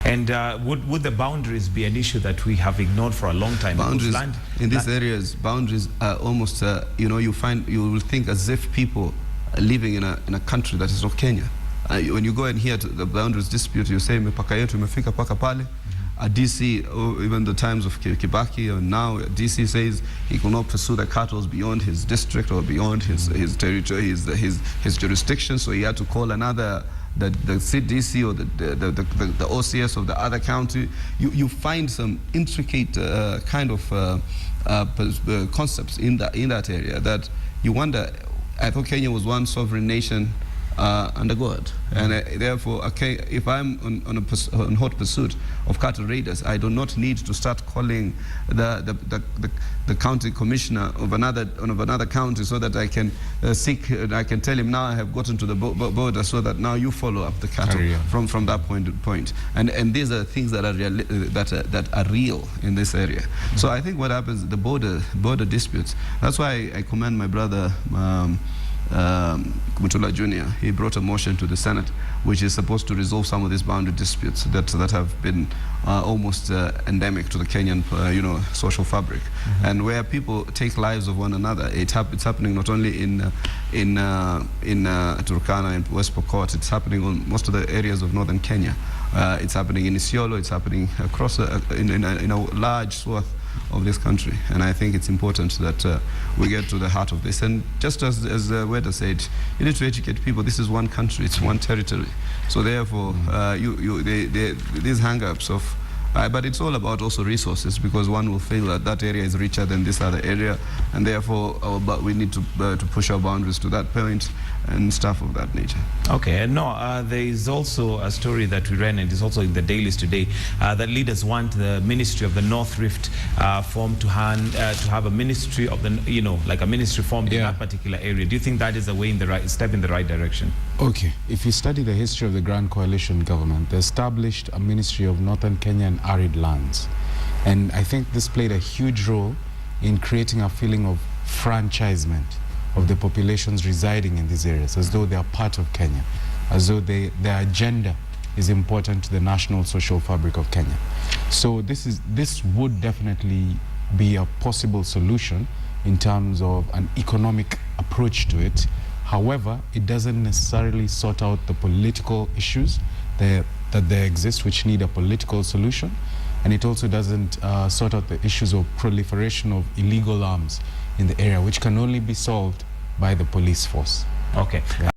And would the boundaries be an issue that we have ignored for a long time? Boundaries in these areas, boundaries are almost, you know, you will think as if people are living in a country that is not Kenya. When you go and hear the boundaries dispute, you say mipaka yetu imefika paka pale. DC, or even the times of Kibaki, and now DC says he could not pursue the cattle beyond his district or beyond his territory, his jurisdiction. So he had to call another, the CDC or the OCS of the other county. You find some intricate kind of concepts in that area that you wonder. I thought Kenya was one sovereign nation under God, and therefore, okay, if I'm on hot pursuit of cattle raiders, I do not need to start calling the county commissioner of another county so that I can I can tell him now I have gotten to the border, so that now you follow up the cattle from that point. And these are things that are real in this area. So I think what happens, the border disputes. That's why I commend my brother. Mutula Jr., he brought a motion to the Senate which is supposed to resolve some of these boundary disputes that have been almost endemic to the Kenyan social fabric, and where people take lives of one another. It's happening not only in Turkana and West Pokot, it's happening on most of the areas of northern Kenya. It's happening in Isiolo, it's happening across in a large swath of this country, and I think it's important that we get to the heart of this. And just as Weda said, you need to educate people. This is one country, it's one territory. So therefore, these hang-ups of, but it's all about also resources, because one will feel that that area is richer than this other area, and therefore but we need to push our boundaries to that point and stuff of that nature. Okay, and no, there is also a story that we ran, and it's also in the dailies today, that leaders want the Ministry of the North Rift formed to have a ministry of the, like a ministry formed in that particular area. Do you think that is a way step in the right direction? Okay, if you study the history of the Grand Coalition government, they established a Ministry of Northern Kenya and Arid Lands. And I think this played a huge role in creating a feeling of franchisement of the populations residing in these areas, as though they are part of Kenya, as though their agenda is important to the national social fabric of Kenya. So this would definitely be a possible solution in terms of an economic approach to it. However, it doesn't necessarily sort out the political issues that there exist, which need a political solution, and it also doesn't sort out the issues of proliferation of illegal arms in the area, which can only be solved by the police force. Okay. Yeah.